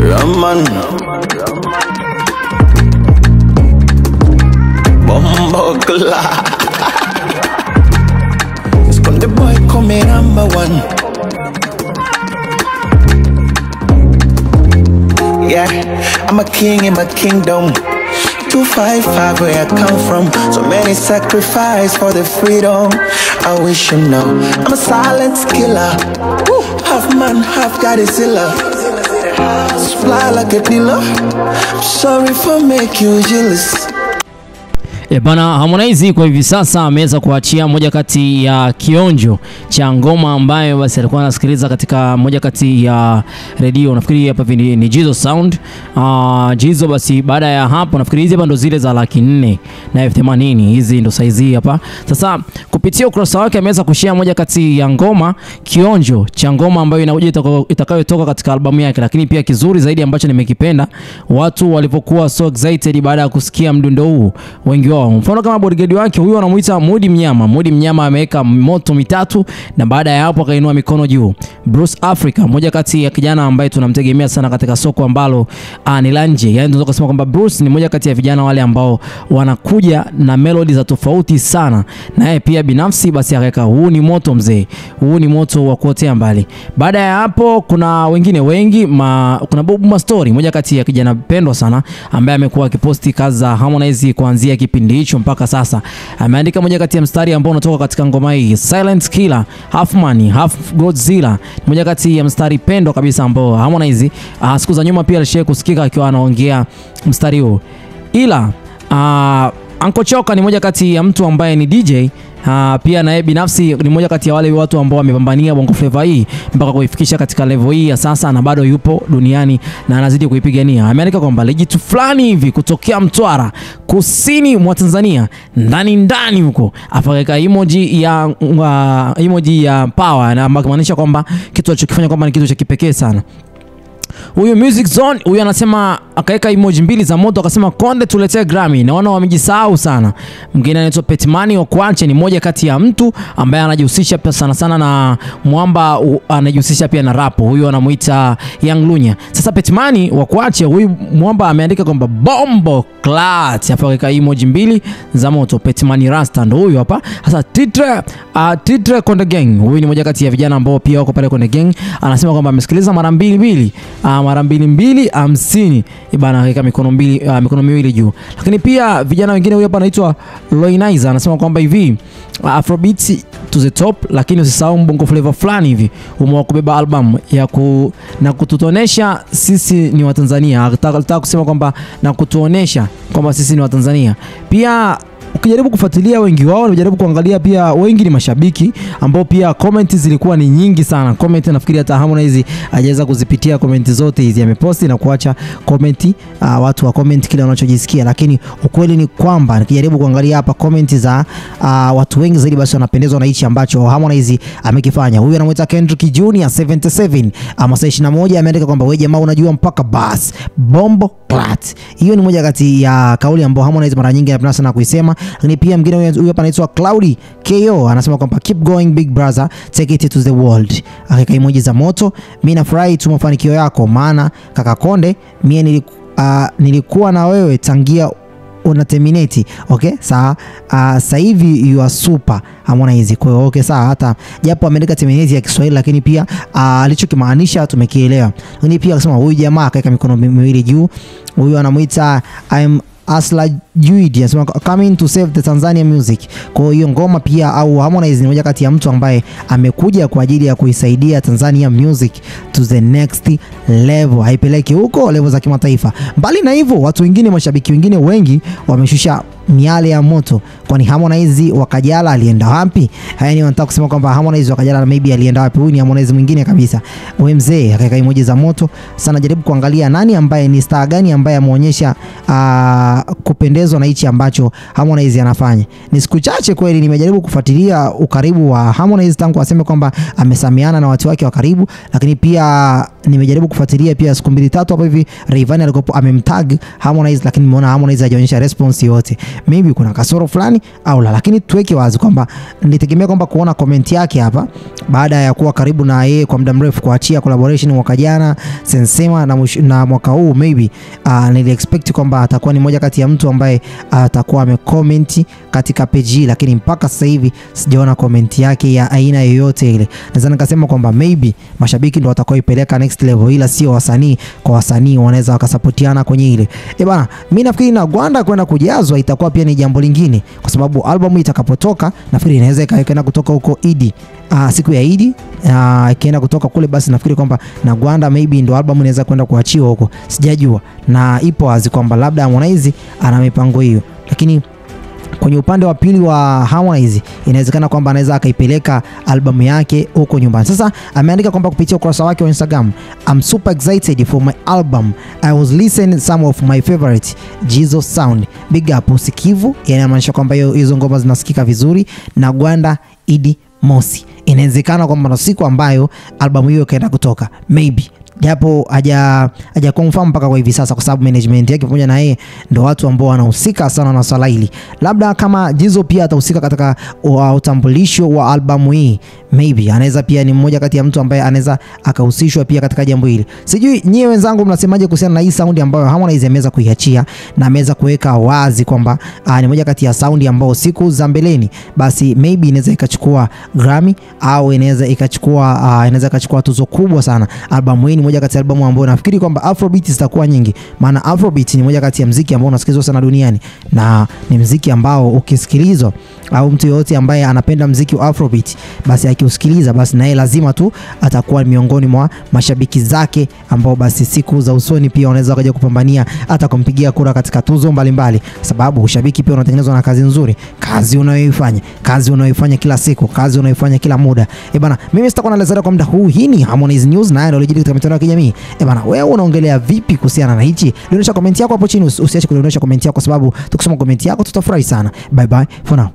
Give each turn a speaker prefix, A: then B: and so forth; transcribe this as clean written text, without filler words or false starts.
A: Raman Bombo Cla It's called the boy come number one. Yeah, I'm a king in my kingdom. 255 where I come from. So many sacrifice for the freedom. I wish you know I'm a silent killer. Half man, half Godzilla. Fly like a dealer. I'm sorry for make you jealous.
B: Bana Harmonize kwa hivi sasa ameweza kuachia moja kati ya kionjo cha ngoma ambayo basi alikuwa anasikiliza katika moja kati ya radio. Nafikiri hapa ni Jizo Sound. Jizo basi baada ya hapo nafikiri hizi hapa ndo zile za 400 na 1080. Hizi ndo size hapa. Sasa kupitia ukurasa wake ameweza kushare moja kati ya ngoma, kionjo cha ngoma ambayo inakuja itakayotoka katika albamu yake. Lakini pia kizuri zaidi ambacho nimekipenda, watu walipokuwa so excited baada ya kusikia mdundo huu, wengi wao mfano kama bodyguard wake huyo anamuita Mudi Mnyama. Mudi Mnyama ameweka moto mitatu na baada ya hapo akainua mikono juu. Bruce Africa, moja kati ya kijana ambaye tunamtegemea sana katika soko ambalo ni lanje. Yaani tunaweza kusema kwamba Bruce ni moja kati ya vijana wale ambao wanakuja na melody za tofauti sana. Na yeye pia binafsi basi akaweka huu ni moto mzee. Huu ni moto wa kuotea mbali. Baada ya hapo kuna wengine wengi, kuna Bob Mastori, moja kati ya kijana pendwa sana ambaye amekuwa akiposti kazi za Harmonize kuanzia kipindi hicho mpaka sasa. Ameandika moja kati ya mstari ambao unatoka katika ngoma hii, Silent Killer, Half Money, Half Godzilla. Moja kati ya mstari pendwa kabisa ambao Harmonize siku za nyuma pia alishia kusikika akiwa anaongea mstari huo. Ila Uncle Choka ni moja kati ya mtu ambaye ni DJ. Pia naye binafsi ni moja kati ya wale watu ambao wamepambania Bongo Flava hii mpaka kuifikisha katika level hii ya sasa, na bado yupo duniani na anazidi kuipigania. Ameandika kwamba lejitu fulani hivi kutokea Mtwara kusini mwa Tanzania ndani huko, afaweka emoji ya power, na maanisha kwamba kitu alichokifanya kwamba ni kitu cha kipekee sana. Huyu Music Zone, huyu anasema akaweka emoji mbili za moto, akasema Konde tuletee Grammy. Naona wamejisahau sana. Mwingine anaitwa Petmani Okwache, ni moja kati ya mtu ambaye anajihusisha pia sana na mwamba, anajihusisha pia na rap. Huyu anamuita Young Lunya. Sasa Petmani Okwache, huyu mwamba ameandika kwamba Bombo Clat, akaweka emoji mbili za moto. Petmani Rasta ndo huyu hapa. Sasa Titre Konde Gang, huyu ni moja kati ya vijana ambao pia wako pale Konde Gang, anasema kwamba amesikiliza mara 250 bana, akaweka mikono miwili juu. Lakini pia vijana wengine, huyu hapa anaitwa Loinizer, anasema kwamba hivi Afrobeat to the top, lakini usisahau Bongo Flava fulani hivi umewakubeba album na kututonesha sisi ni wa Tanzania. Anataka kusema kwamba na kutuonesha kwamba sisi ni wa Tanzania. Pia ukijaribu kufuatilia wengi wao, unajaribu kuangalia pia wengi ni mashabiki ambao pia comment zilikuwa ni nyingi sana. Comment nafikiri hata Harmonize hajaweza kuzipitia comment zote hizi, ameposti na kuacha comment, watu wa comment kile wanachojisikia. Lakini ukweli ni kwamba nikijaribu kuangalia hapa comment za watu wengi zaidi basi wanapendezwa na hichi ambacho Harmonize amekifanya. Huyu anamuita Kendrick Junior 77 masaa 21 ameandika kwamba wewe jamaa unajua mpaka bas Bombo Clat. Hiyo ni moja kati ya kauli ambayo Harmonize mara nyingi anapenda sana kuisema. Lakini pia mwingine huyu hapa anaitwa Cloudy KO, anasema kwamba keep going big brother, take it to the world. Akaweka emoji za moto. Mimi nafurahi tu mafanikio yako, maana kaka Konde mimi nilikuwa na wewe tangia una terminate. Okay, sasa hivi you are super Harmonize. Kwa hiyo okay, sawa, hata japo ameandika terminate ya Kiswahili lakini pia alichokimaanisha tumekielewa. Lakini pia akasema huyu jamaa akaweka mikono miwili juu. Huyu anamuita I'm Asla Juidi, anasema coming to save the Tanzania music. Kwa hiyo ngoma pia au Harmonize ni moja kati ya mtu ambaye amekuja kwa ajili ya kuisaidia Tanzania music to the next level, haipeleki huko level za kimataifa. Mbali na hivyo, watu wengine, mashabiki wengine wengi wameshusha
C: miale ya moto. Kwani Harmonize wa Kajala alienda wapi? Yaani wanataka kusema kwamba Harmonize wa Kajala maybe alienda wapi? Huyu ni Harmonize mwingine kabisa. Wewe mzee akaweka emoji za moto. Sana jaribu kuangalia nani ambaye ni star gani ambaye ameonyesha kupendezwa na hichi ambacho Harmonize anafanya. Ni siku chache kweli nimejaribu kufuatilia ukaribu wa Harmonize tangu aseme kwamba amesamiana na watu wake wa karibu, lakini pia nimejaribu kufuatilia pia siku 2-3 hapo hivi Rayvanny alikopo amemtag Harmonize, lakini nimeona Harmonize hajaonyesha response yote. Maybe kuna kasoro fulani au la, lakini tuweke wazi kwamba nilitegemea kwamba kuona comment yake hapa baada ya kuwa karibu na yeye kwa muda mrefu, kuachia collaboration mwaka jana Sensema na mwaka huu maybe nili expect kwamba atakuwa ni moja kati ya mtu ambaye atakuwa amecomment katika page, lakini mpaka sasa hivi sijaona comment yake ya aina yoyote ile. Naweza nikasema kwamba maybe mashabiki ndio watakaoipeleka next level, ila sio wasanii. Kwa wasanii wanaweza wakasupportiana kwenye ile. Bana, mimi nafikiri na Gwanda kwenda kujazwa itakuwa pia ni jambo lingine, kwa sababu album itakapotoka nafikiri inaweza ikaenda kutoka huko Idi, siku ya Idi ikienda kutoka kule, basi nafikiri kwamba na Gwanda maybe ndio album inaweza kwenda kuachiwa huko, sijajua, na ipo wazi kwamba labda Harmonize ana mipango hiyo. Lakini kwenye upande wa pili wa Harmonize inawezekana kwamba anaweza akaipeleka albamu yake huko nyumbani. Sasa ameandika kwamba kupitia ukurasa wake wa Instagram, I'm super excited for my album. I was listening some of my favorite Jizo sound. Big up usikivu, yani inamaanisha kwamba hizo ngoma zinasikika vizuri na Gwanda Idi Mosi. Inawezekana kwamba siku ambayo albamu hiyo kaenda kutoka maybe, japo haja confirm mpaka kwa hivi sasa, kwa sababu management yake pamoja na yeye ndio watu ambao wanahusika sana na swala hili. Labda kama Jizo pia atahusika katika utambulisho wa albamu hii, maybe anaweza pia ni mmoja kati ya mtu ambaye anaweza akahusishwa pia katika jambo hili. Sijui nyie wenzangu mnasemaje kuhusiana na hii sound ambayo Harmonize ameweza kuiachia na ameweza kuweka wazi kwamba ni moja kati ya sound ambayo siku za mbeleni basi maybe inaweza ikachukua Grammy au inaweza ikachukua tuzo kubwa sana. Albamu hii ni moja kati ya albamu ambayo nafikiri kwamba Afrobeat zitakuwa nyingi, maana Afrobeat ni moja kati ya muziki ambao unasikilizwa sana duniani, na ni muziki ambao ukisikilizwa au mtu yote ambaye anapenda muziki wa Afrobeat basi akiusikiliza basi naye lazima tu atakuwa miongoni mwa mashabiki zake ambao basi siku za usoni pia wanaweza kuja kupambania hata kumpigia kura katika tuzo mbalimbali, sababu ushabiki pia unatengenezwa na kazi nzuri, kazi unayoifanya kila siku, kazi unayoifanya kila muda. Bana, mimi sitakuwa naelezea kwa muda huu. Hii ni Harmonize News na ndio katika mitandao ya kijamii. Bana, wewe unaongelea vipi kuhusiana na hichi? Dondosha comment yako hapo chini, usiache kudondosha comment yako kwa sababu tukisoma comment yako tutafurahi sana. Bye bye for now.